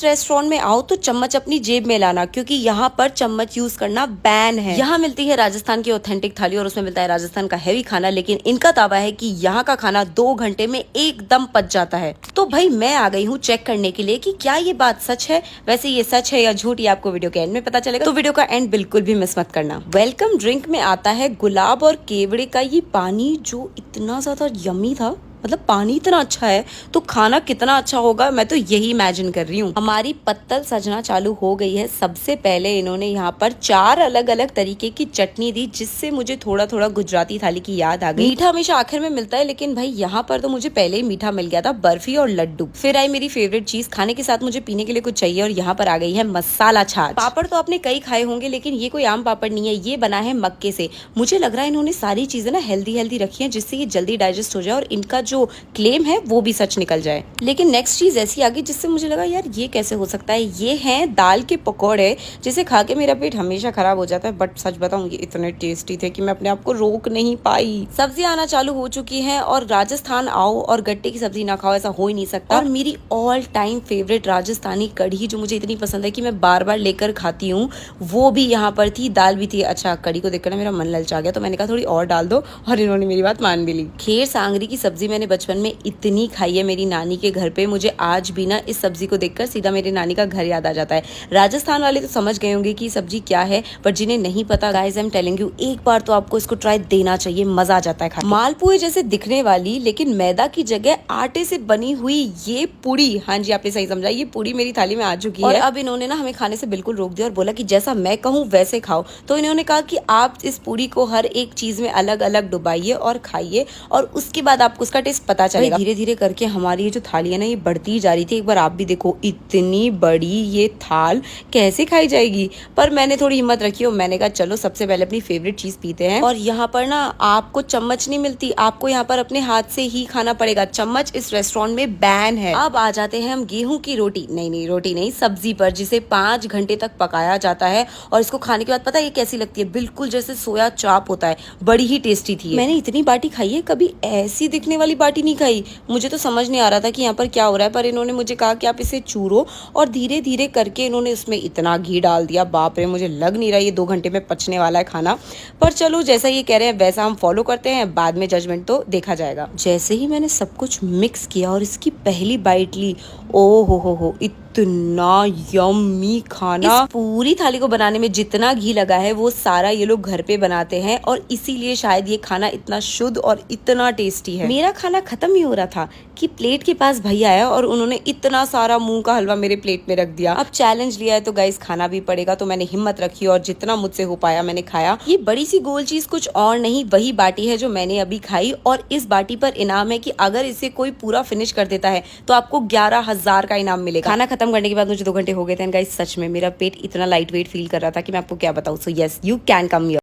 इस रेस्टोरेंट में आओ तो चम्मच अपनी जेब में लाना, क्योंकि यहाँ पर चम्मच यूज करना बैन है। यहाँ मिलती है राजस्थान की ऑथेंटिक थाली और उसमें मिलता है राजस्थान का हैवी खाना, लेकिन इनका दावा है कि यहाँ का खाना 2 घंटे में एकदम पच जाता है। तो भाई मैं आ गई हूँ चेक करने के लिए कि क्या ये बात सच है। वैसे ये सच है या झूठ ये आपको वीडियो के एंड में पता चलेगा, तो वीडियो का एंड बिल्कुल भी मिस मत करना। वेलकम ड्रिंक में आता है गुलाब और केवड़े का ये पानी, जो इतना ज्यादा यम्मी था। मतलब पानी इतना अच्छा है तो खाना कितना अच्छा होगा, मैं तो यही इमेजिन कर रही हूँ। हमारी पत्तल सजना चालू हो गई है। सबसे पहले इन्होंने यहाँ पर 4 अलग अलग तरीके की चटनी दी, जिससे मुझे थोड़ा थोड़ा गुजराती थाली की याद आ गई। मीठा हमेशा आखिर में मिलता है, लेकिन भाई यहाँ पर तो मुझे पहले ही मीठा मिल गया था, बर्फी और लड्डू। फिर आई मेरी फेवरेट चीज, खाने के साथ मुझे पीने के लिए कुछ चाहिए, और यहाँ पर आ गई है मसाला छाछ। पापड़ तो आपने कई खाए होंगे, लेकिन ये कोई आम पापड़ नहीं है, ये बना है मक्के से। मुझे लग रहा है इन्होंने सारी चीजें ना हेल्दी रखी है, जिससे ये जल्दी डाइजेस्ट हो जाए और इनका जो क्लेम है वो भी सच निकल जाए। लेकिन नेक्स्ट चीज ऐसी आ गई जिससे मुझे लगा यार ये कैसे हो सकता है। ये हैं दाल के पकौड़े, जिसे खा के मेरा पेट हमेशा खराब हो जाता है, बट सच बताऊं ये इतने टेस्टी थे कि मैं अपने आप को रोक नहीं पाई। सब्जी आना चालू हो चुकी है, और राजस्थान आओ और गट्टे की सब्जी ना खाओ ऐसा हो ही नहीं सकता। और मेरी ऑल टाइम फेवरेट राजस्थानी कढ़ी, जो मुझे इतनी पसंद है कि मैं बार बार लेकर खाती हूँ, वो भी यहाँ पर थी। दाल भी थी। अच्छा, कढ़ी को देखकर मेरा मन ललचा गया, तो मैंने कहा थोड़ी और डाल दो, और इन्होंने मेरी बात मान भी ली। खेर सांगरी की सब्जी मैंने बचपन में इतनी खाई है मेरी नानी के घर पे, मुझे आज भी ना इस सब्जी को देखकर सीधा मेरी नानी का घर याद आ जाता है। राजस्थान वाले तो समझ गए होंगे कि सब्जी क्या है, पर जिन्हें नहीं पता, guys I am telling you, एक बार तो आपको इसको ट्राई देना चाहिए, मजा आ जाता है खाने। मालपुए जैसे दिखने वाली लेकिन मैदा की जगह आटे से बनी हुई ये पूड़ी, हाँ जी आपने सही समझा, ये पूड़ी मेरी थाली में आ चुकी है। अब इन्होंने ना हमें खाने से बिल्कुल रोक दिया और बोला कि जैसा मैं कहूँ वैसे खाओ। तो इन्होंने कहा कि आप इस पूड़ी को हर एक चीज में अलग अलग डुबाइए और खाइए, और उसके बाद आपको उसका टेस्ट पता चलेगा। धीरे धीरे करके हमारी ये जो थाली है ना, ये बढ़ती जा रही थी। एक बार आप भी देखो, इतनी बड़ी ये थाल कैसे खाई जाएगी। पर मैंने थोड़ी हिम्मत रखी और मैंने कहा चलो सबसे पहले अपनी फेवरेट चीज पीते हैं। और यहाँ पर ना आपको चम्मच नहीं मिलती, आपको यहाँ पर अपने हाथ से ही खाना पड़ेगा। चम्मच इस रेस्टोरेंट में बैन है। अब आ जाते हैं हम गेहूं की रोटी, नहीं रोटी नहीं, सब्जी पर, जिसे 5 घंटे तक पकाया जाता है। और इसको खाने के बाद पता है ये कैसी लगती है, बिल्कुल जैसे सोया चाप होता है। बड़ी ही टेस्टी थी। मैंने इतनी बाटी खाई है, कभी ऐसी दिखने वाली बाटी नहीं खाई। मुझे तो समझ नहीं आ रहा था कि यहाँ पर क्या हो रहा है, पर इन्होंने मुझे कहा कि आप इसे चूरो, और धीरे धीरे करके इन्होंने उसमें इतना घी डाल दिया, बाप रे, मुझे लग नहीं रहा ये 2 घंटे में पचने वाला है खाना। पर चलो जैसा ये कह रहे हैं वैसा हम फॉलो करते हैं, बाद में जजमेंट तो देखा जाएगा। जैसे ही मैंने सब कुछ मिक्स किया और इसकी पहली बाइट ली, ओ हो, इतना यम्मी खाना। इस पूरी थाली को बनाने में जितना घी लगा है वो सारा ये लोग घर पे बनाते हैं, और इसीलिए शायद ये खाना इतना शुद्ध और इतना टेस्टी है। मेरा खाना खत्म ही हो रहा था कि प्लेट के पास भैया आया और उन्होंने इतना सारा मूंग का हलवा मेरे प्लेट में रख दिया। अब चैलेंज लिया है तो गाइस खाना भी पड़ेगा, तो मैंने हिम्मत रखी और जितना मुझसे हो पाया मैंने खाया। ये बड़ी सी गोल चीज कुछ और नहीं, वही बाटी है जो मैंने अभी खाई, और इस बाटी पर इनाम है कि अगर इसे कोई पूरा फिनिश कर देता है तो आपको 11,000 का इनाम मिलेगा। खाना खत्म करने के बाद मुझे 2 घंटे हो गए थे, गाइस सच में मेरा पेट इतना लाइट वेट फील कर रहा था कि मैं आपको क्या बताऊं। So yes, you can come here.